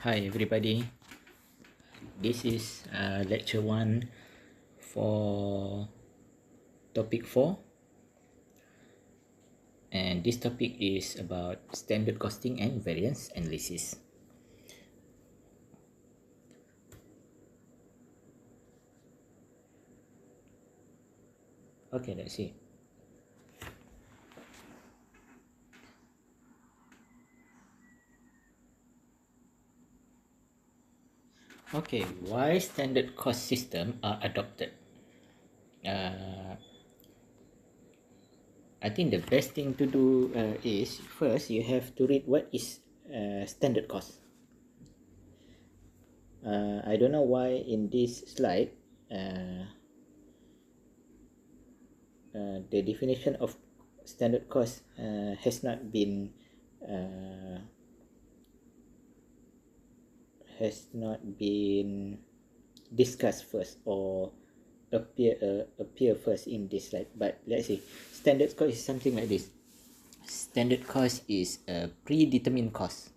Hi everybody, this is lecture 1 for topic 4, and this topic is about standard costing and variance analysis. Okay, let's see. Okay, why standard cost system are adopted? I think the best thing to do is first you have to read what is standard cost. I don't know why in this slide the definition of standard cost has not been discussed first or appear first in this slide. But let's see, standard cost is something like this. Standard cost is a predetermined cost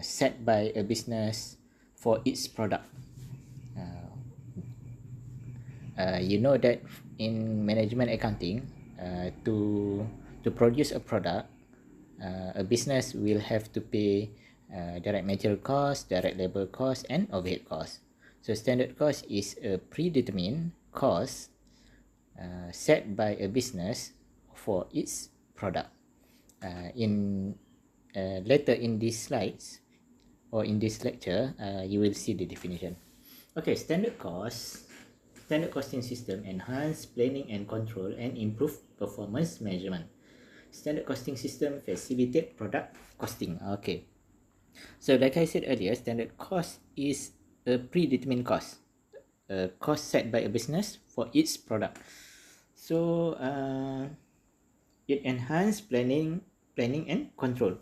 set by a business for its product. You know that in management accounting, to produce a product, a business will have to pay direct material cost, direct labor cost, and overhead cost. So standard cost is a predetermined cost set by a business for its product. Later in these slides or in this lecture, you will see the definition. Okay, standard costing system enhance planning and control and improve performance measurement. Standard costing system facilitate product costing. Okay, so like I said earlier, standard cost is a predetermined cost, a cost set by a business for its product. So it enhance planning and control.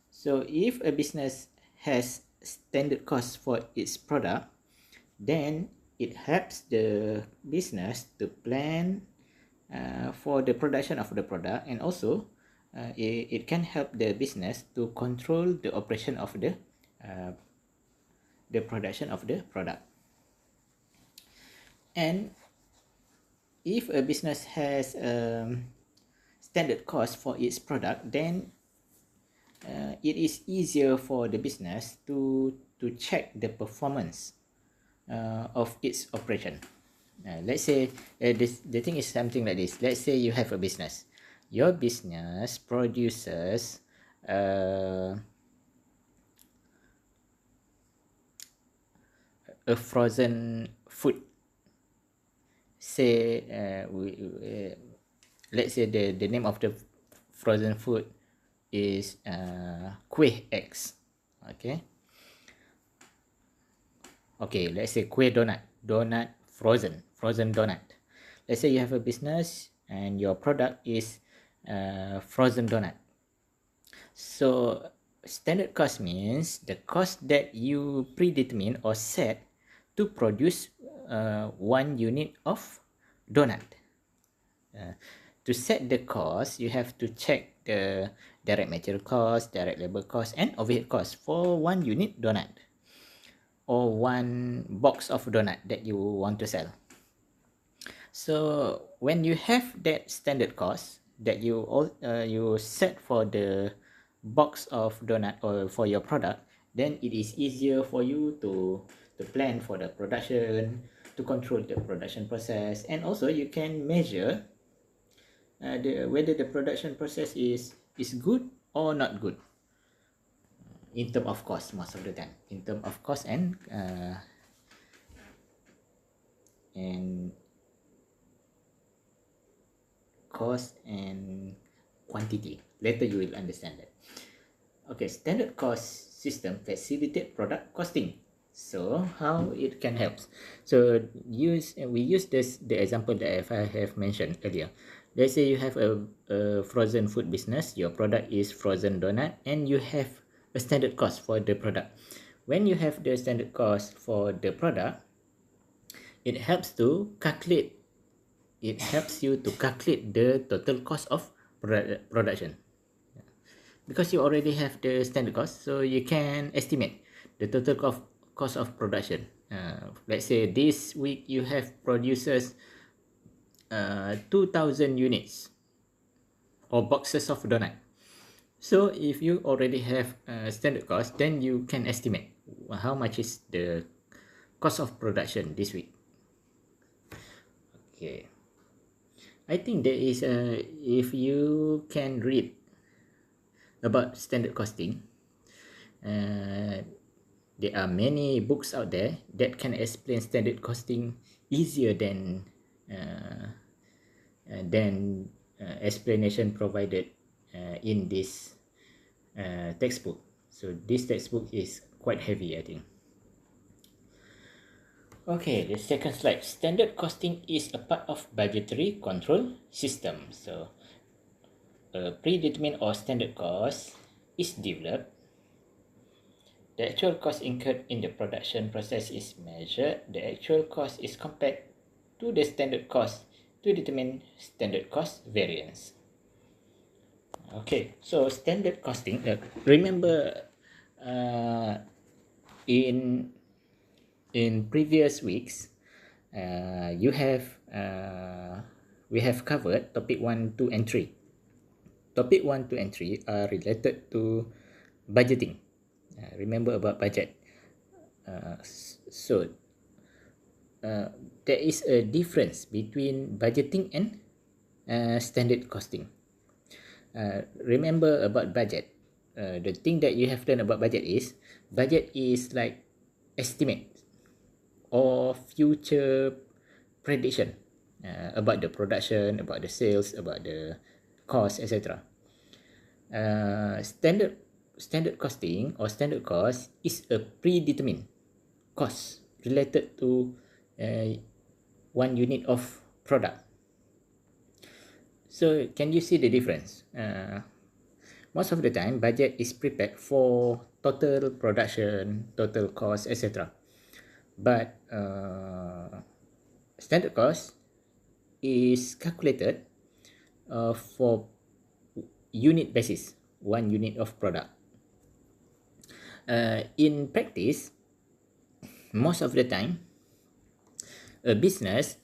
So if a business has standard cost for its product, then it helps the business to plan for the production of the product, and also it can help the business to control the operation of the production of the product. And if a business has standard cost for its product, then it is easier for the business to check the performance of its operation. Let's say the thing is something like this. Let's say you have a business. Your business produces a frozen food. Say let's say the name of the frozen food is kueh X. Okay, let's say kueh donut frozen donut. Let's say you have a business and your product is frozen donut. So standard cost means the cost that you predetermine or set to produce 1 unit of donut. To set the cost, you have to check the direct material cost, direct labor cost, and overhead cost for 1 unit donut or 1 box of donut that you want to sell. So when you have that standard cost that you set for the box of donut or for your product, then it is easier for you to plan for the production, to control the production process, and also you can measure whether the production process is good or not good in terms of cost. Most of the time in terms of cost and cost and quantity. Later you will understand that. Okay, standard cost system facilitate product costing. So how it can help? So we use the example that I have mentioned earlier. Let's say you have a frozen food business. Your product is frozen donut, and you have a standard cost for the product. When you have the standard cost for the product, it helps you to calculate the total cost of production, because you already have the standard cost, so you can estimate the total cost of production. Let's say this week you have produces 2,000 units or boxes of donut. So if you already have standard cost, then you can estimate how much is the cost of production this week. Okay, I think there is if you can read about standard costing, there are many books out there that can explain standard costing easier than explanation provided in this textbook. So this textbook is quite heavy, I think. Okay, the second slide. Standard costing is a part of budgetary control system. So a predetermined or standard cost is developed. The actual cost incurred in the production process is measured. The actual cost is compared to the standard cost to determine standard cost variance. Okay, so standard costing. Remember, in previous weeks, we have covered topic 1, 2, and 3. Topic 1, 2, and 3 are related to budgeting. Remember about budget. So there is a difference between budgeting and standard costing. Remember about budget. The thing that you have learned about budget is like estimate or future prediction about the production, about the sales, about the cost, etc. Standard costing or standard cost is a predetermined cost related to one unit of product. So can you see the difference? Most of the time, budget is prepared for total production, total cost, etc. But standard cost is calculated for unit basis, one unit of product. In practice, most of the time, a business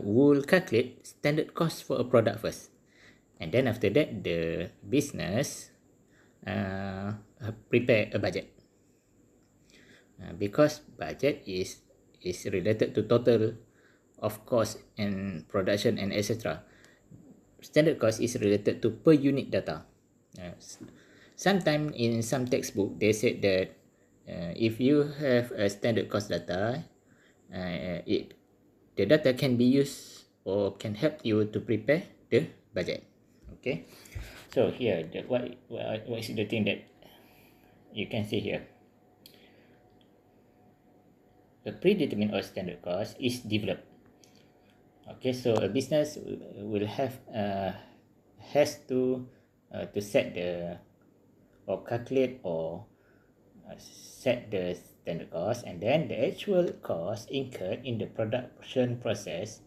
will calculate standard cost for a product first, and then after that, the business prepare a budget. Because budget is related to total of cost and production and etc. Standard cost is related to per unit data. Sometimes in some textbook they said that if you have a standard cost data, the data can be used or can help you to prepare the budget. Okay, so here what is the thing that you can see here? A predetermined or standard cost is developed. Okay, so a business will have has to set the or calculate or set the standard cost, and then the actual cost incurred in the production process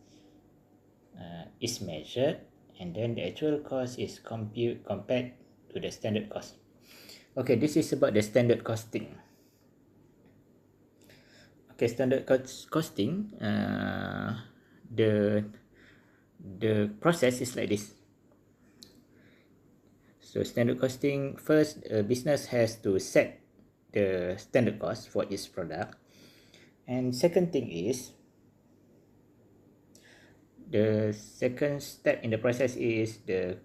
is measured, and then the actual cost is compared to the standard cost. Okay, this is about the standard costing. Okay, standard costing, the process is like this. So standard costing, first a business has to set the standard cost for its product, and second thing is, the second step in the process is the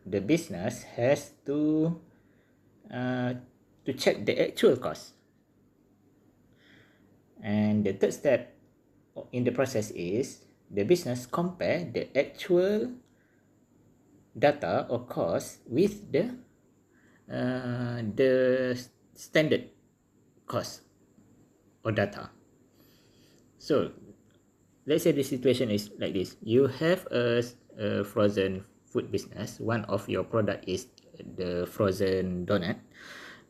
business has to check the actual cost. And the third step in the process is the business compare the actual data or cost with the standard cost or data. So let's say the situation is like this. You have a frozen food business. One of your product is the frozen donut.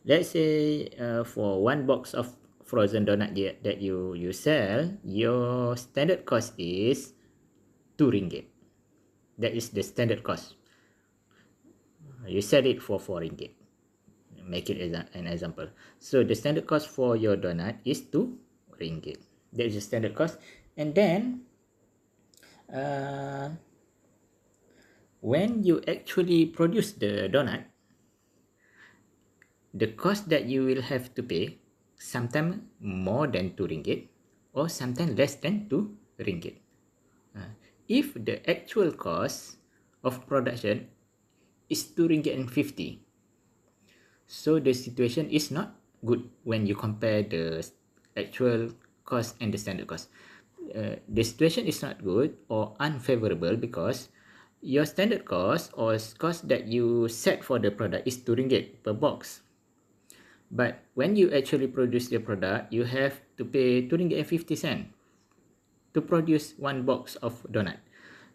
Let's say for one box of frozen donut that you sell, your standard cost is 2 ringgit. That is the standard cost. You sell it for 4 ringgit. make it as an example. So the standard cost for your donut is 2 ringgit. That is the standard cost. And then when you actually produce the donut, the cost that you will have to pay sometimes more than 2 ringgit or sometimes less than 2 ringgit. If the actual cost of production is 2 ringgit and 50, so the situation is not good when you compare the actual cost and the standard cost. The situation is not good or unfavorable because your standard cost or cost that you set for the product is 2 ringgit per box. But when you actually produce the product, you have to pay 2 ringgit and 50 cents to produce one box of donut.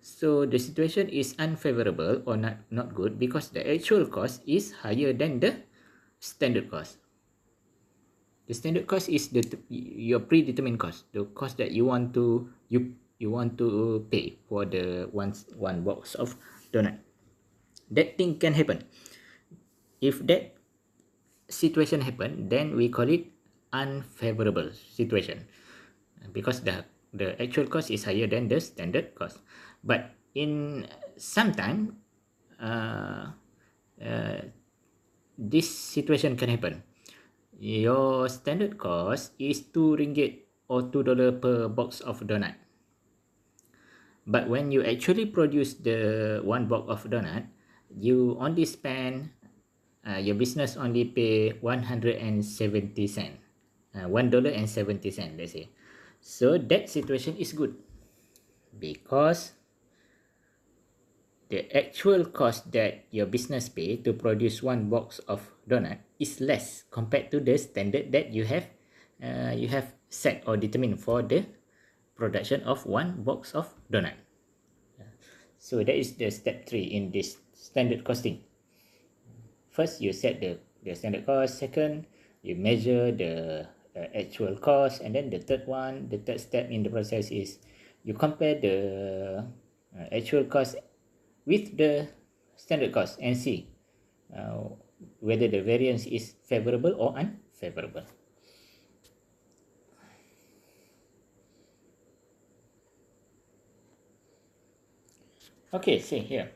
So the situation is unfavorable or not good because the actual cost is higher than the standard cost. The standard cost is your predetermined cost, the cost that you want to pay for the one box of donut. That thing can happen. If that situation happen, then we call it unfavorable situation because the actual cost is higher than the standard cost. But in sometime this situation can happen. Your standard cost is 2 ringgit or $2 per box of donut. But when you actually produce the one box of donut, you only spend, your business only pay 170 cents. $1.70, let's say. So that situation is good because the actual cost that your business pay to produce one box of donut is less compared to the standard that you have set or determined for the production of one box of donut. So that is the step 3 in this standard costing. First, you set the standard cost. Second, you measure the actual cost. And then the third step in the process is you compare the actual cost with the standard cost and see whether the variance is favorable or unfavorable. Okay, see here.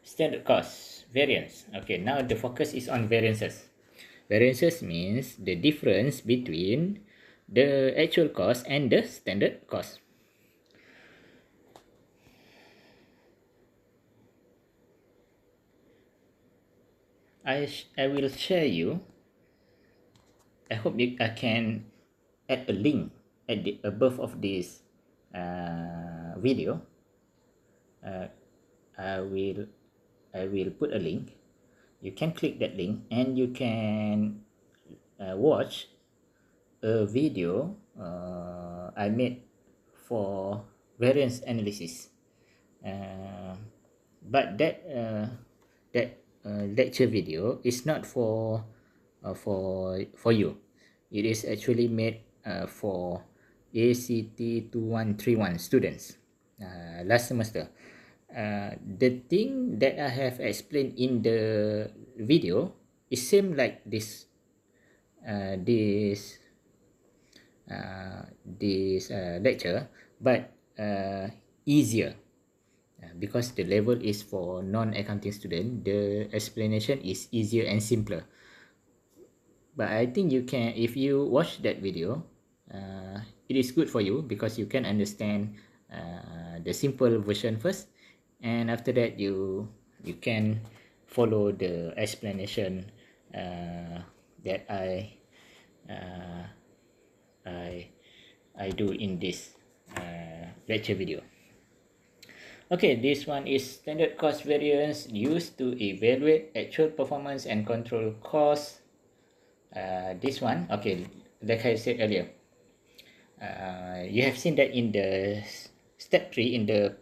Standard cost, variance. Okay, now the focus is on variances. Variances means the difference between the actual cost and the standard cost. I will share you. I hope I can add a link at the above of this video. I will put a link. You can click that link and you can watch a video I made for variance analysis. But that lecture video is not for you. It is actually made for ACT3132 students last semester. The thing that I have explained in the video is same like this lecture, but easier. Because the level is for non-accounting student, the explanation is easier and simpler. But I think you can, if you watch that video, it is good for you because you can understand the simple version first, and after that you can follow the explanation that I do in this lecture video. Okay, this one is standard cost variance used to evaluate actual performance and control costs. This one, okay, like I said earlier, you have seen that in the step 3 in the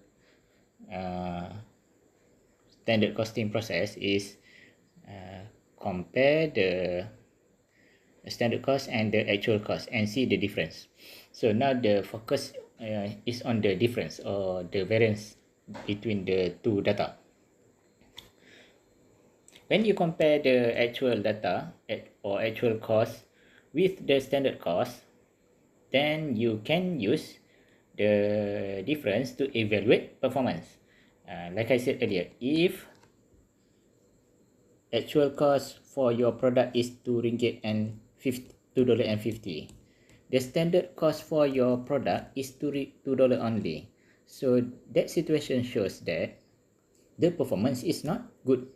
standard costing process is compare the standard cost and the actual cost and see the difference. So now the focus is on the difference or the variance between the two data. When you compare the actual data or actual cost with the standard cost, then you can use the difference to evaluate performance. Like I said earlier, if actual cost for your product is $2.50, the standard cost for your product is $2 only. So that situation shows that the performance is not good,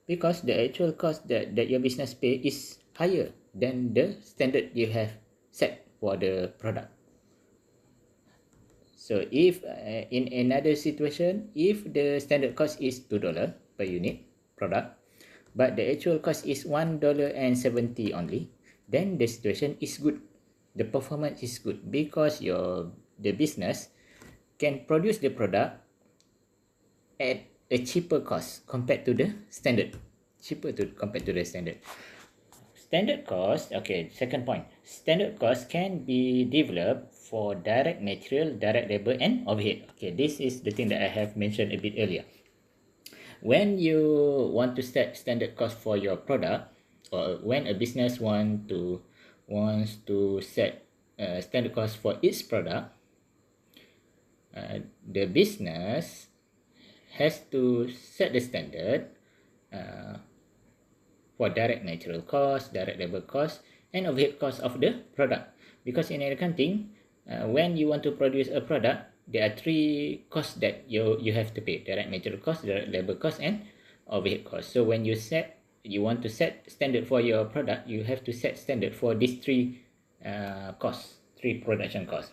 because the actual cost that your business pay is higher than the standard you have set for the product. So if in another situation, if the standard cost is $2 per unit product, but the actual cost is $1.70 only, then the situation is good. The performance is good because the business can produce the product at a cheaper cost compared to the standard. Compared to the standard. Standard cost, okay, second point. Standard cost can be developed for direct material, direct labor, and overhead. Okay, this is the thing that I have mentioned a bit earlier. When you want to set standard cost for your product, or when a business wants to set standard cost for its product, the business has to set the standard for direct material cost, direct labor cost, and overhead cost of the product. Because in accounting, when you want to produce a product, there are three costs that you have to pay: direct material cost, direct labor cost, and overhead cost. So when you want to set standard for your product, you have to set standard for these three costs, three production costs.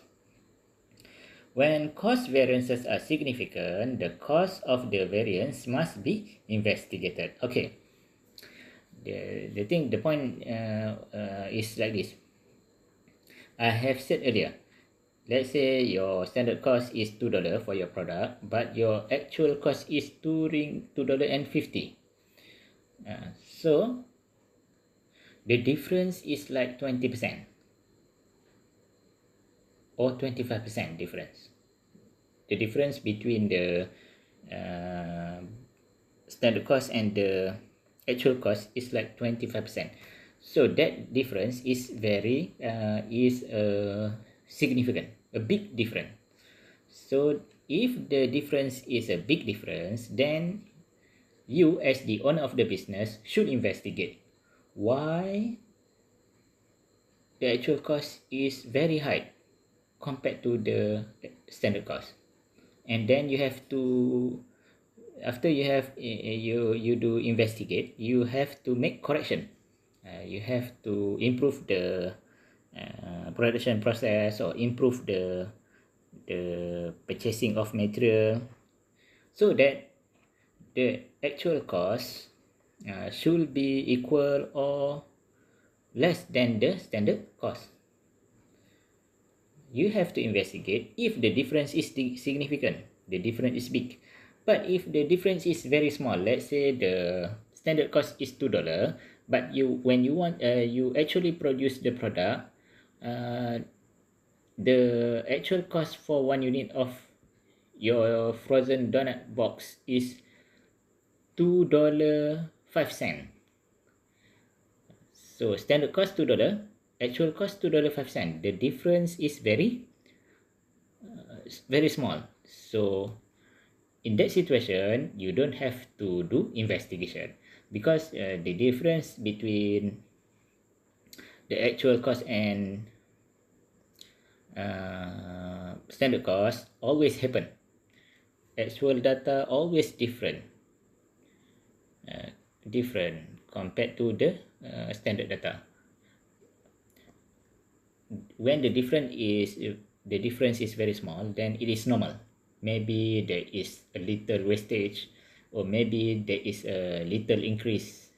When cost variances are significant, the cost of the variance must be investigated. Okay. The point is like this. I have said earlier, let's say your standard cost is $2 for your product, but your actual cost is $2.50. So the difference is like 20% or 25% difference. The difference between the standard cost and the actual cost is like 25%. So that difference is significant, a big difference. So if the difference is a big difference, then you as the owner of the business should investigate why the actual cost is very high compared to the standard cost. And then you have to, after you have you do investigate, you have to make correction. You have to improve the production process, or improve the purchasing of material, so that the actual cost should be equal or less than the standard cost. You have to investigate if the difference is significant, the difference is big. But if the difference is very small, let's say the standard cost is $2, but when you actually produce the product, the actual cost for 1 unit of your frozen donut box is $2.05. So standard cost $2, actual cost $2.05. The difference is very small. So in that situation, you don't have to do investigation, because the difference between the actual cost and standard cost always happen. Actual data always different compared to the standard data. When the difference is very small, then it is normal. Maybe there is a little wastage, or maybe there is a little increase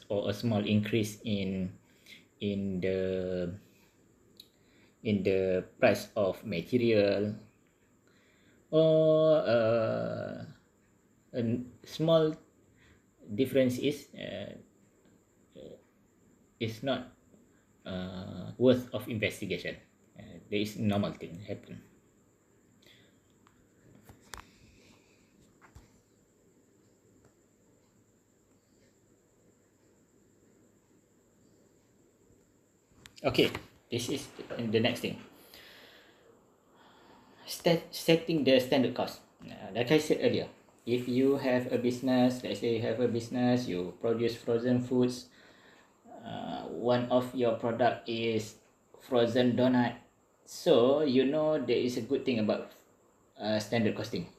or a small increase in the price of material, or a small difference is not worth of investigation. There is normal thing happen. Okay, this is the next thing. Setting the standard cost. Like I said earlier, if you have a business, let's say you have a business, you produce frozen foods, one of your product is frozen donut, so you know there is a good thing about standard costing.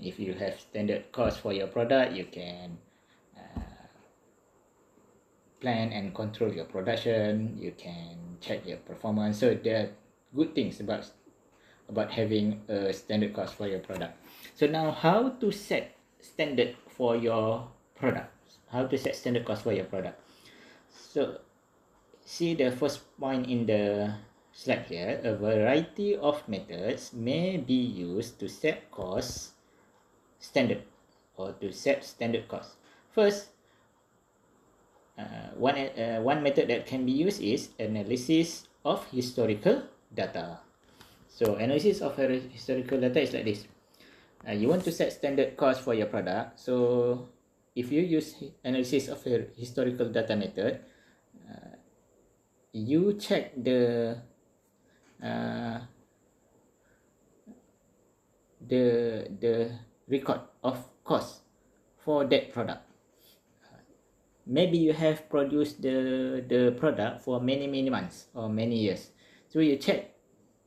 If you have standard cost for your product, you can plan and control your production, you can check your performance. So there are good things about having a standard cost for your product. So now, how to set standard for your product? How to set standard cost for your product? So see the first point in the slide here. A variety of methods may be used to set cost standard or to set standard cost. First, one method that can be used is analysis of historical data. So analysis of historical data is like this. You want to set standard cost for your product. So if you use analysis of historical data method, you check uh, the record of cost for that product. Maybe you have produced the product for many months or many years, so you check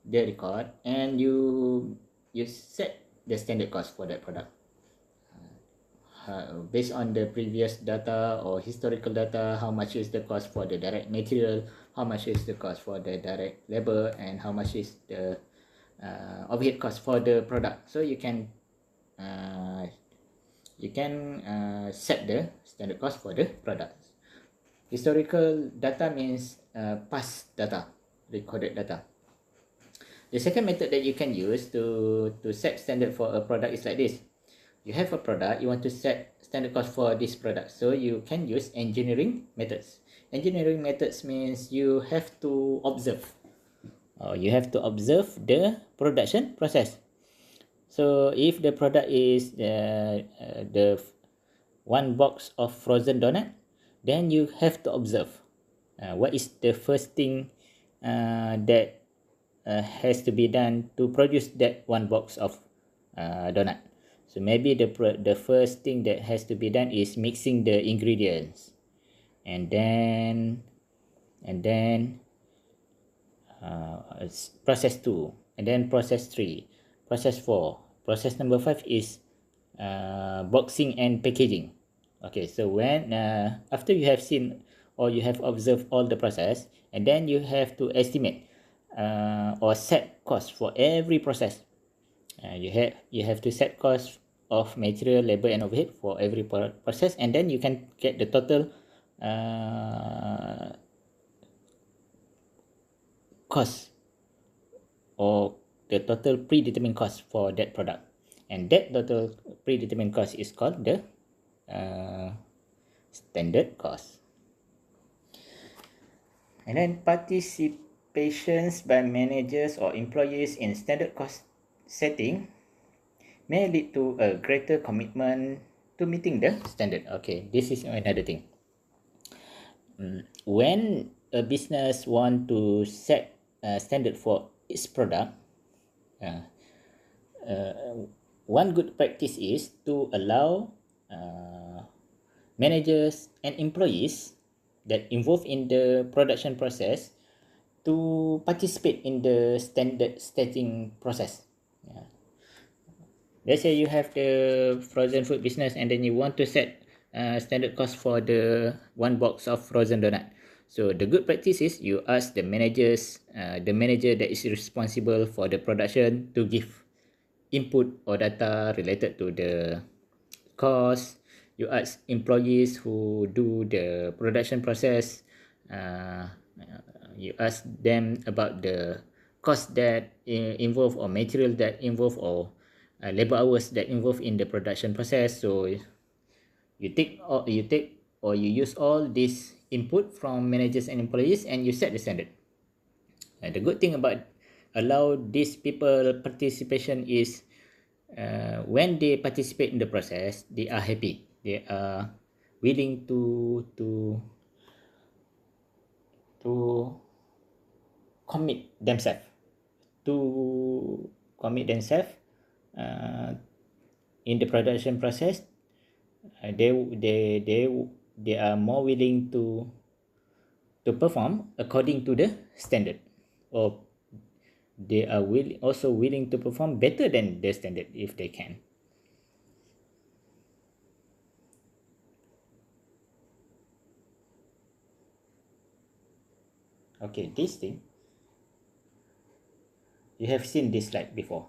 the record and you set the standard cost for that product based on the previous data or historical data. How much is the cost for the direct material, how much is the cost for the direct labor, and how much is the overhead cost for the product. So you can set the standard cost for the products. Historical data means past data, recorded data. The second method that you can use to set standard for a product is like this. You have a product, you want to set standard cost for this product, so you can use engineering methods. Engineering methods means you have to observe the production process. So if the product is the one box of frozen donut, then you have to observe what is the first thing that has to be done to produce that one box of donut. So maybe the first thing that has to be done is mixing the ingredients, and then process 2, and then process 3, process 4, process number 5 is boxing and packaging. Okay, so when after you have seen or you have observed all the process, and then you have to estimate or set cost for every process. You have to set cost of material, labor, and overhead for every process, and then you can get the total cost or the total predetermined cost for that product, and that total predetermined cost is called the standard cost. And then participations by managers or employees in standard cost setting may lead to a greater commitment to meeting the standard. Okay, this is another thing. When a business want to set a standard for its product, one good practice is to allow managers and employees that involved in the production process to participate in the standard setting process. Let's say you have the frozen food business, and then you want to set standard cost for the one box of frozen donut. So the good practice is you ask the manager that is responsible for the production to give input or data related to the cost. You ask employees who do the production process, you ask them about the cost that involve, or material that involve, or labor hours that involve in the production process. So you use all this input from managers and employees, and you set the standard. And the good thing about allow these people participation is when they participate in the process, they are happy, they are willing to commit themselves in the production process. They are more willing to perform according to the standard, or they are also willing to perform better than the standard if they can. Okay, this thing, you have seen this slide before.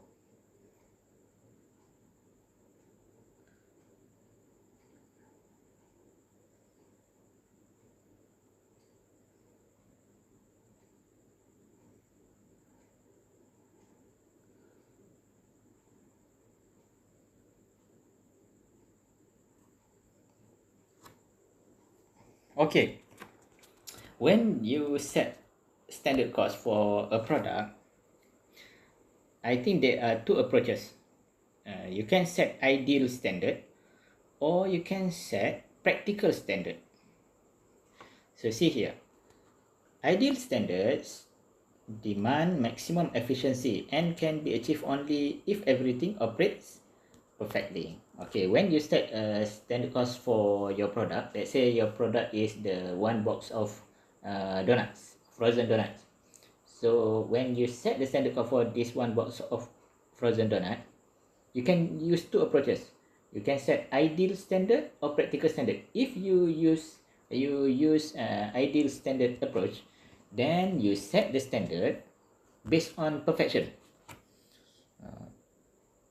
Okay, when you set standard cost for a product, I think there are two approaches. You can set ideal standard, or you can set practical standard. So see here, ideal standards demand maximum efficiency and can be achieved only if everything operates perfectly. Okay, when you set a standard cost for your product, let's say your product is the one box of donuts, frozen donuts. So when you set the standard cost for this one box of frozen donut, you can use two approaches. You can set ideal standard or practical standard. If you use ideal standard approach, then you set the standard based on perfection.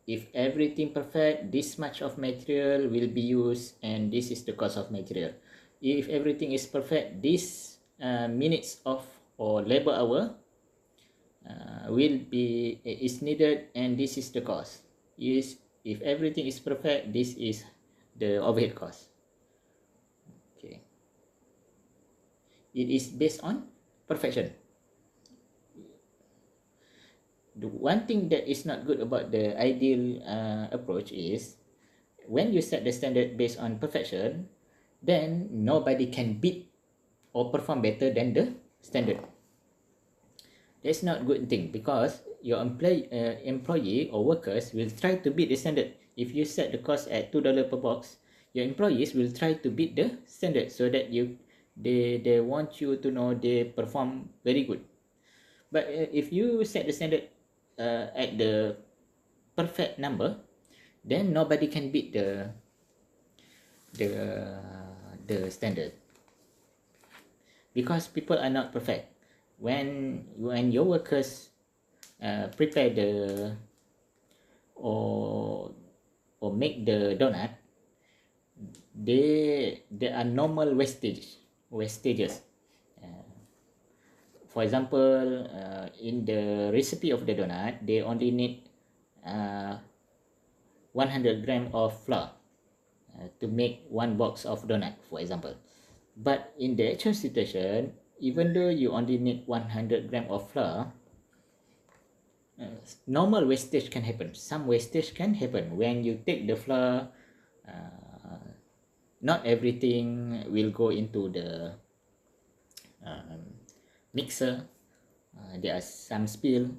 If everything perfect, this much of material will be used and this is the cost of material. If everything is perfect, this minutes of or labor hour is needed and this is the cost. If everything is perfect, this is the overhead cost. Okay, it is based on perfection. The one thing that is not good about the ideal approach is when you set the standard based on perfection, then nobody can beat or perform better than the standard. That's not a good thing, because your employee or workers will try to beat the standard. If you set the cost at $2 per box, your employees will try to beat the standard so that they want you to know they perform very good. But if you set the standard at the perfect number, then nobody can beat the standard, because people are not perfect. When your workers prepare or make the donut, there are normal wastages. For example, in the recipe of the donut, they only need 100 gram of flour to make one box of donut, for example. But in the actual situation, even though you only need 100 gram of flour, normal wastage can happen. Some wastage can happen when you take the flour. Not everything will go into the mixer. There are some spill.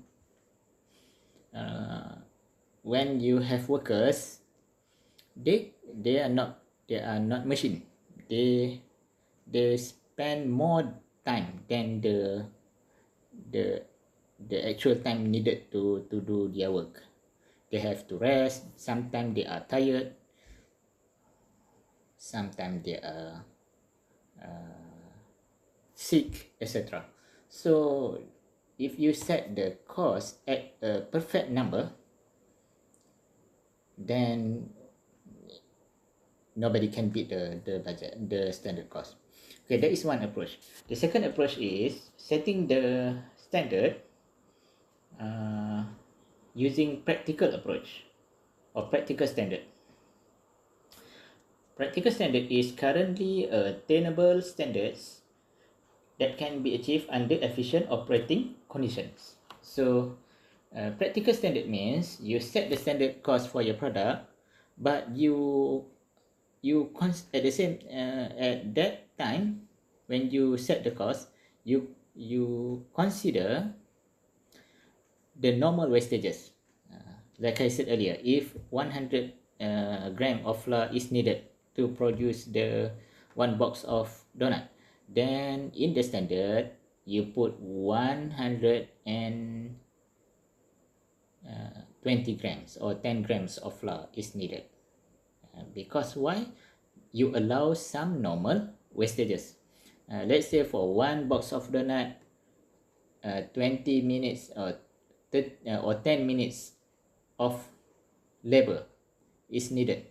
When you have workers, they are not machine. They spend more time than the actual time needed to do their work. They have to rest. Sometimes they are tired. Sometimes they are sick, etc. So if you set the cost at a perfect number, then nobody can beat the standard cost. Okay, that is one approach. The second approach is setting the standard using practical approach or practical standard. Practical standard is currently attainable standards that can be achieved under efficient operating conditions. So practical standard means you set the standard cost for your product, but at that time when you set the cost, you consider the normal wastages. Like I said earlier, if 100 gram of flour is needed to produce the one box of donut, then in the standard you put 120 grams or 10 grams of flour is needed. Because why? You allow some normal wastages. Let's say for one box of donut, 20 minutes or 10 minutes of labor is needed.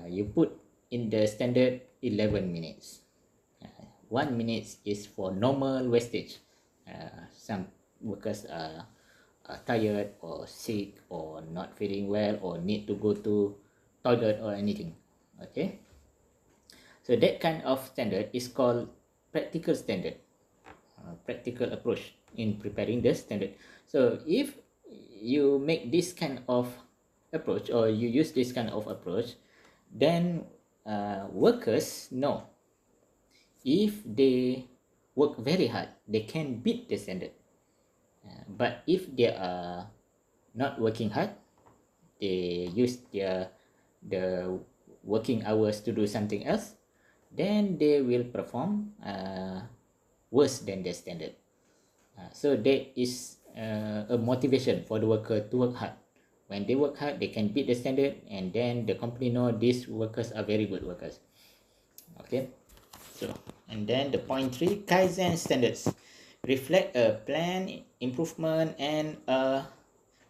You put in the standard 11 minutes. 1 minute is for normal wastage. Some workers are tired or sick or not feeling well or need to go to toilet or anything. Okay, so that kind of standard is called practical standard, practical approach in preparing the standard. So if you make this kind of approach or you use this kind of approach, then workers know if they work very hard, they can beat the standard. But if they are not working hard, they use the working hours to do something else, then they will perform worse than the standard. So that is a motivation for the worker to work hard. When they work hard, they can beat the standard, and then the company know these workers are very good workers. Okay, so and then the point 3, Kaizen standards reflect a plan improvement and a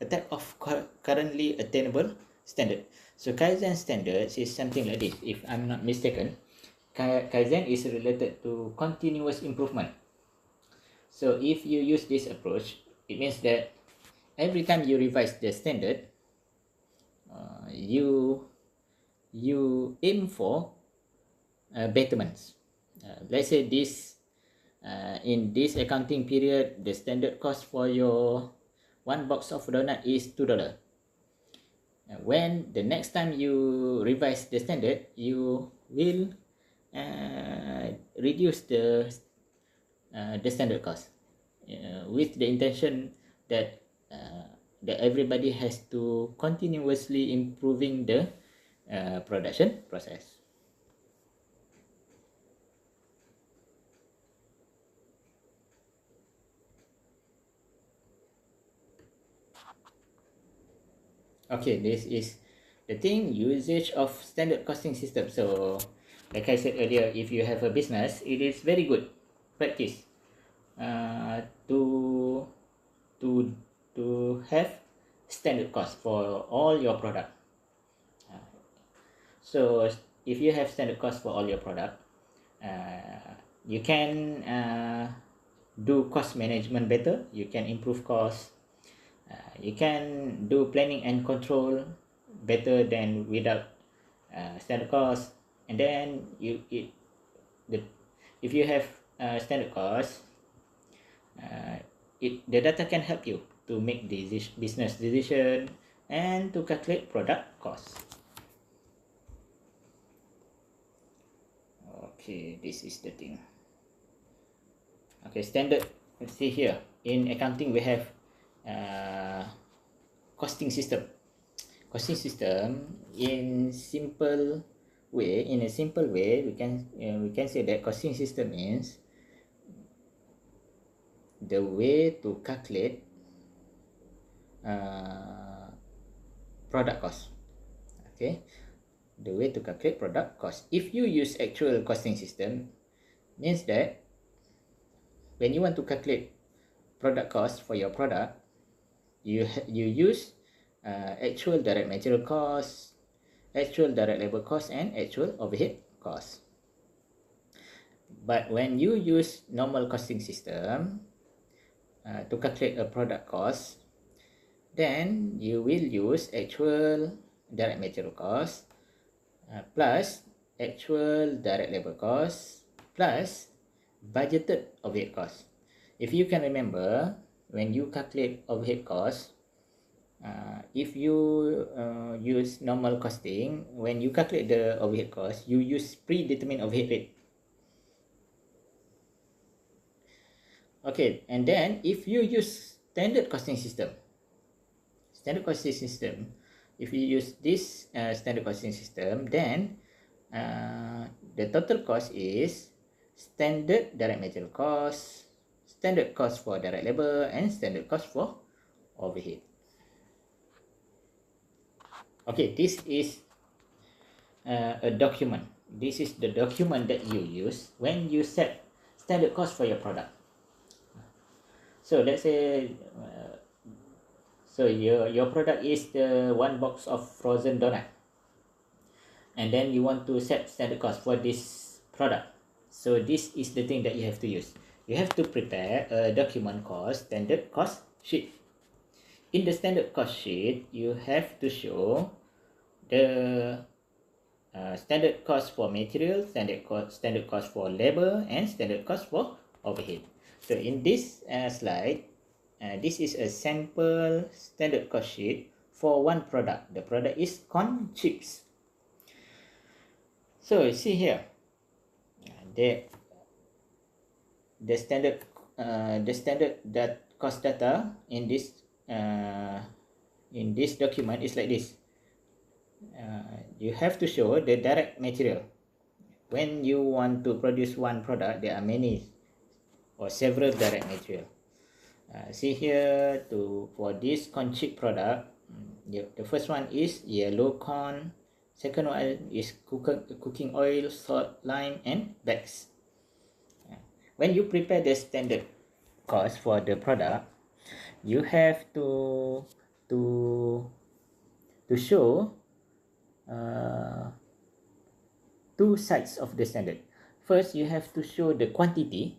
type of currently attainable standard. So Kaizen standards is something like this. If I'm not mistaken, Kaizen is related to continuous improvement. So if you use this approach, it means that every time you revise the standard, you aim for betterments. Let's say this in this accounting period, the standard cost for your one box of donut is $2. When the next time you revise the standard, you will reduce the standard cost with the intention that that everybody has to continuously improving the production process. Okay, this is the thing, usage of standard costing system. So like I said earlier, if you have a business, it is very good practice to have standard cost for all your product. So if you have standard cost for all your product, you can do cost management better. You can improve cost. You can do planning and control better than without standard cost. And then if you have standard cost, the data can help you to make business decision and to calculate product cost. Okay, this is the thing. Okay, standard. Let's see here. In accounting, we have costing system. Costing system in a simple way, we can say that costing system is the way to calculate product cost. Okay, the way to calculate product cost. If you use actual costing system, means that when you want to calculate product cost for your product, you use actual direct material cost, actual direct labor cost, and actual overhead cost. But when you use normal costing system to calculate a product cost, then you will use actual direct material cost plus actual direct labor cost plus budgeted overhead cost. If you can remember, when you calculate overhead cost, if you use normal costing, when you calculate the overhead cost, you use predetermined overhead rate. Okay, and then if you use standard costing system. Standard costing system, if you use this standard costing system, then the total cost is standard direct material cost, standard cost for direct labor, and standard cost for overhead. Okay, this is a document. This is the document that you use when you set standard cost for your product. So let's say so your product is the one box of frozen donut, and then you want to set standard cost for this product. So this is the thing that you have to use. You have to prepare a document called standard cost sheet. In the standard cost sheet, you have to show the standard cost for material, standard cost for labor, and standard cost for overhead. So in this slide, this is a sample standard cost sheet for one product. The product is corn chips. So see here, the standard that cost data in this document is like this. You have to show the direct material. When you want to produce one product, there are many or several direct material. See here, for this corn chip product, the first one is yellow corn. Second one is cooking oil, salt, lime, and bags. When you prepare the standard cost for the product, you have to show two sides of the standard. First, you have to show the quantity,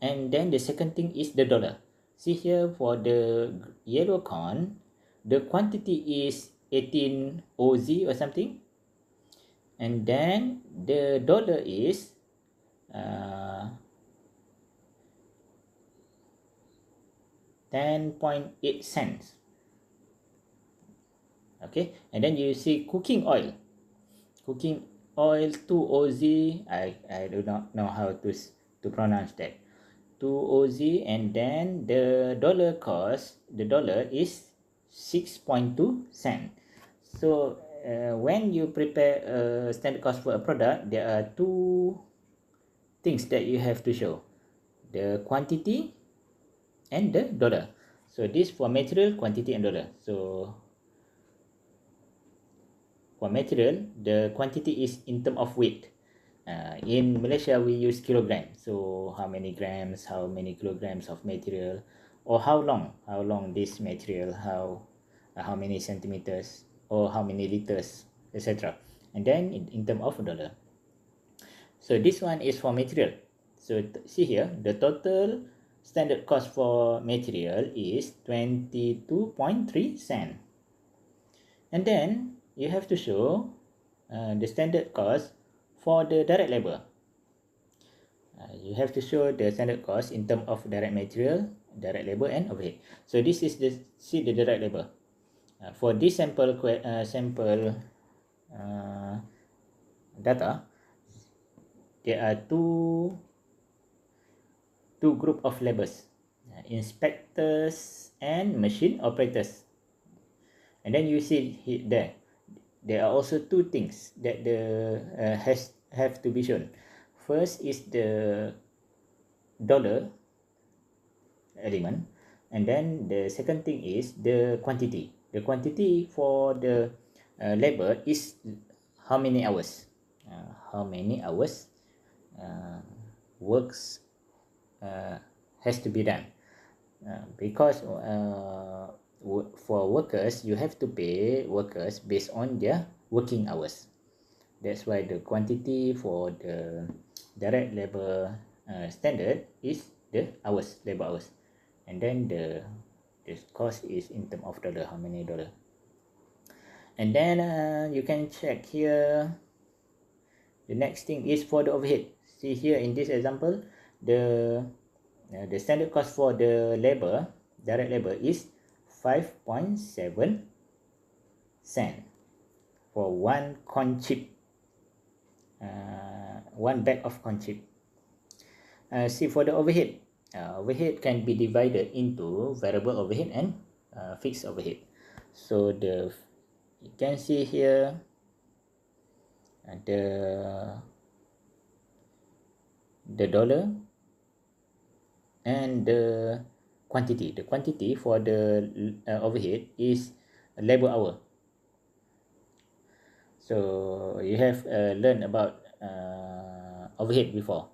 and then the second thing is the dollar. See here, for the yellow corn, the quantity is 18 OZ or something, and then the dollar is 10.8 cents. Okay, and then you see cooking oil 2 OZ. I do not know how to pronounce that. 2 OZ, and then the dollar is 6.2 cent. So when you prepare a standard cost for a product, there are two things that you have to show: the quantity and the dollar. So this for material, quantity, and dollar. So for material, the quantity is in terms of weight. In Malaysia, we use kilogram. So how many grams, how many kilograms of material, or how long this material, how many centimeters, or how many liters, etc. And then in terms of dollar. So this one is for material. So see here, the total standard cost for material is 22.3 cent. And then you have to show the standard cost for the direct labor. You have to show the standard cost in terms of direct material, direct labor, and overhead. So this is the direct labor. For this sample data, there are two group of laborers, inspectors and machine operators. And then you see there are also two things that have to be shown. First is the dollar element, and then the second thing is the quantity. The quantity for the labor is how many hours. Works has to be done, because for workers, you have to pay workers based on their working hours. That's why the quantity for the direct labor standard is the labor hours, and then the cost is in terms of dollar, how many dollar. And then you can check here. The next thing is for the overhead. See here in this example, the standard cost for the direct labor is 5.7 cent for one corn chip, one bag of corn chip. See for the overhead, overhead can be divided into variable overhead and fixed overhead. So you can see here the dollar and the quantity. The quantity for the overhead is labor hour. So you have learned about overhead before.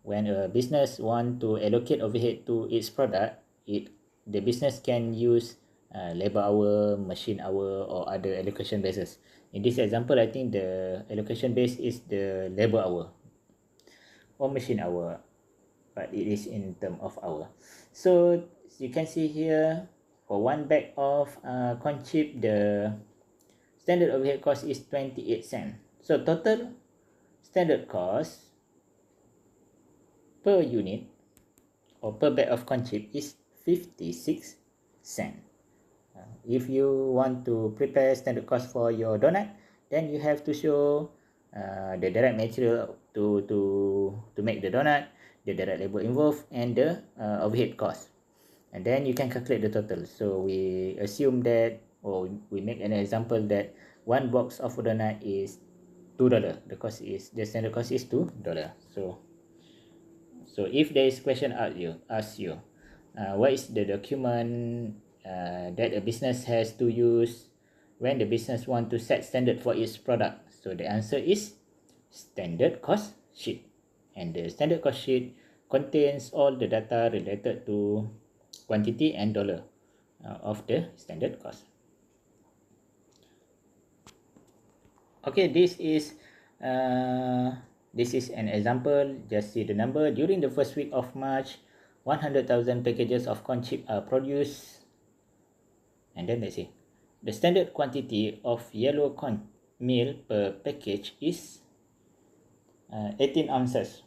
When a business want to allocate overhead to its product, the business can use labor hour, machine hour, or other allocation bases. In this example, I think the allocation base is the labor hour or machine hour, but it is in term of hour. So you can see here, for one bag of corn chip, the standard overhead cost is 28 cents. So total standard cost per unit or per bag of corn chip is 56 cents. If you want to prepare standard cost for your donut, then you have to show the direct material to make the donut, the direct labor involved, and the overhead cost. And then you can calculate the total. So we assume that, or we make an example that one box of donut is $2. The standard cost is $2. So if there is question ask you what is the document that a business has to use when the business want to set standard for its product? So the answer is standard cost sheet. And the standard cost sheet contains all the data related to quantity and dollar of the standard cost. Okay, this is an example. Just see the number. During the first week of March, 100,000 packages of corn chip are produced. And then let's see. The standard quantity of yellow corn meal per package is 18 ounces.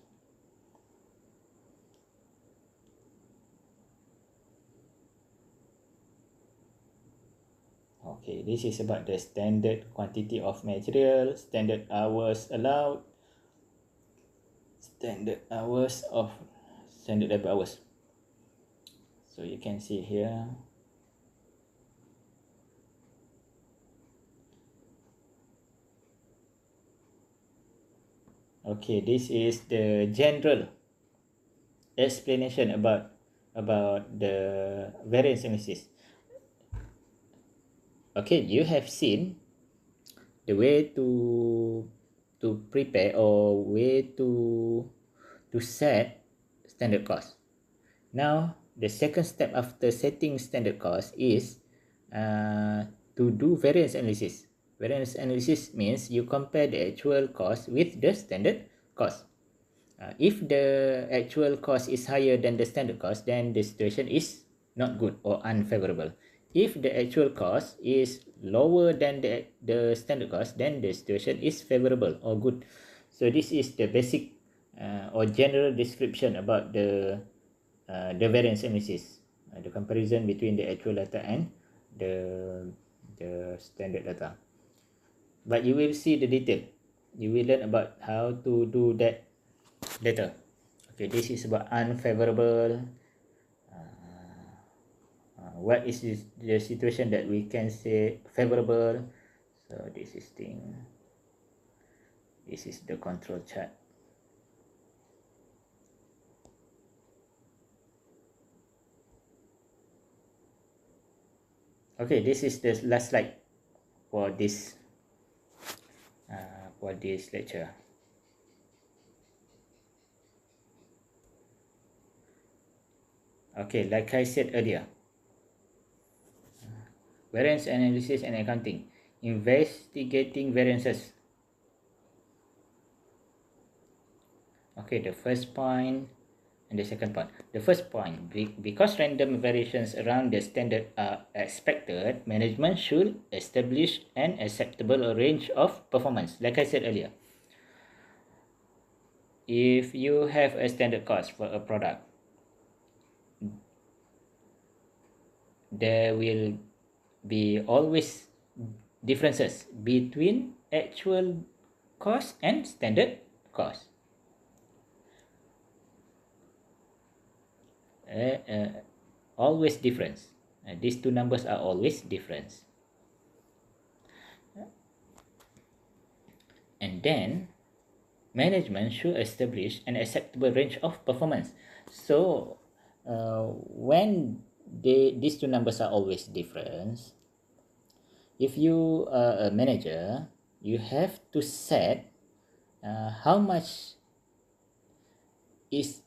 Okay, this is about the standard quantity of material, standard hours allowed, standard labor hours. So you can see here. Okay, this is the general explanation about the variance analysis. Okay, you have seen the way to prepare or way to set standard cost. Now the second step after setting standard cost is to do variance analysis. Variance analysis means you compare the actual cost with the standard cost. If the actual cost is higher than the standard cost, then the situation is not good or unfavorable. If the actual cost is lower than the standard cost, then the situation is favorable or good. So this is the basic or general description about the variance analysis, the comparison between the actual data and the standard data. But you will see the detail. You will learn about how to do that later. Okay, this is about unfavorable. What is the situation that we can say favorable? So this is the control chart. Okay, this is the last slide for this lecture. Okay, like I said earlier, variance analysis and accounting, investigating variances. Okay, the first point and the second point. The first point, because random variations around the standard are expected, management should establish an acceptable range of performance. Like I said earlier, if you have a standard cost for a product, there will be always differences between actual cost and standard cost. always different. These two numbers are always different. And then management should establish an acceptable range of performance. So when these two numbers are always different, if you are a manager, you have to set how much is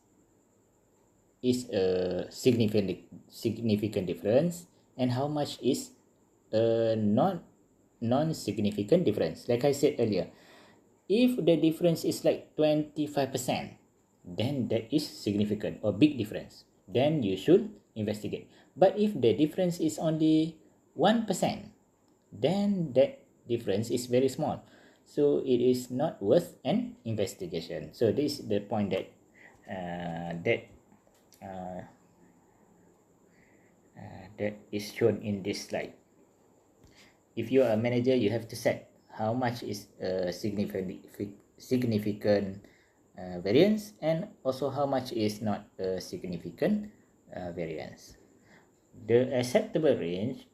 a significant difference and how much is a non-significant difference. Like I said earlier, if the difference is like 25%, then that is significant or big difference. Then you should investigate. But if the difference is only 1%, then that difference is very small. So it is not worth an investigation. So this is the point that that is shown in this slide. If you are a manager, you have to set how much is a significant variance and also how much is not a significant variance. The acceptable range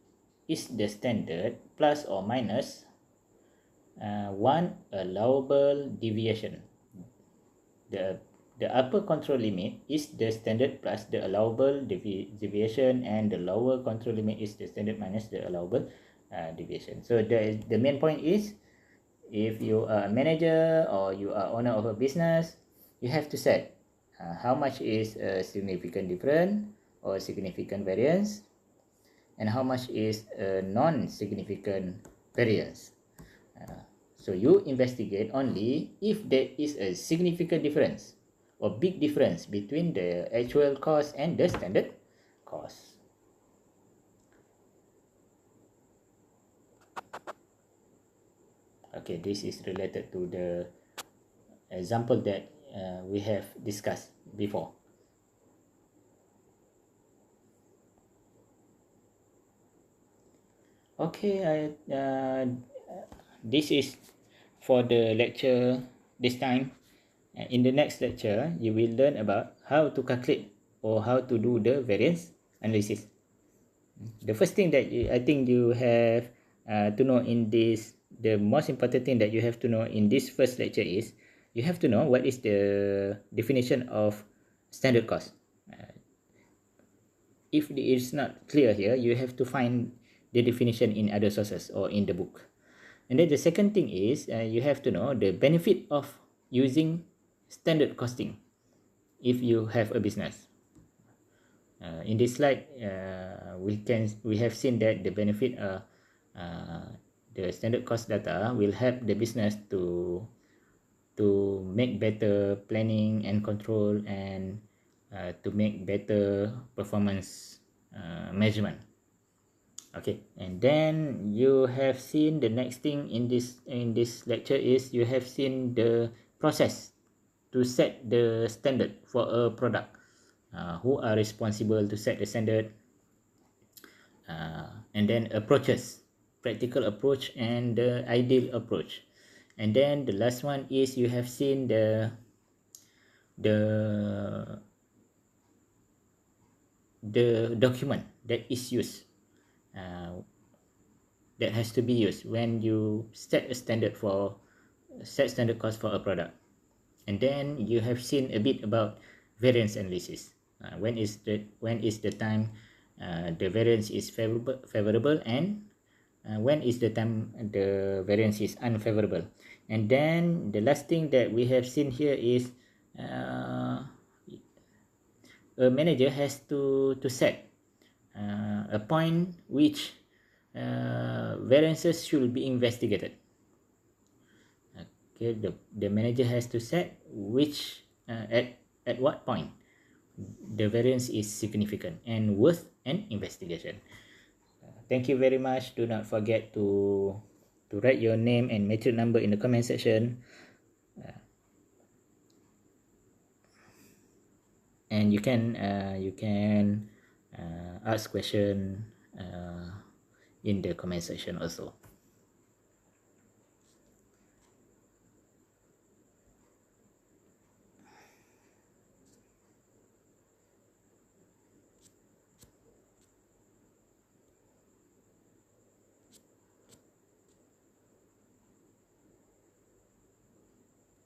is the standard plus or minus one allowable deviation. The upper control limit is the standard plus the allowable deviation, and the lower control limit is the standard minus the allowable deviation. So the main point is, if you are a manager or you are owner of a business, you have to set how much is a significant difference or significant variance and how much is a non-significant variance. So you investigate only if there is a significant difference or big difference between the actual cost and the standard cost. Okay, this is related to the example that we have discussed before. Okay, this is for the lecture this time. In the next lecture, you will learn about how to calculate or how to do the variance analysis. The first thing that I think you have to know in this, the most important thing that you have to know in this first lecture is you have to know what is the definition of standard cost. If it is not clear here, you have to find the definition in other sources or in the book. And then the second thing is you have to know the benefit of using standard costing if you have a business. In this slide, we have seen that the benefit the standard cost data will help the business to make better planning and control and to make better performance measurement. Okay, and then you have seen the next thing in this lecture is you have seen the process to set the standard for a product. Who are responsible to set the standard, and then approaches, practical approach and the ideal approach. And then the last one is you have seen the document that is used, that has to be used when you set standard cost for a product. And then you have seen a bit about variance analysis. When is the time the variance is favorable and when is the time the variance is unfavorable. And then the last thing that we have seen here is a manager has to set a point which variances should be investigated. Okay, the manager has to set which at what point the variance is significant and worth an investigation. Thank you very much. Do not forget to write your name and matric number in the comment section. And you can ask question in the comment section also.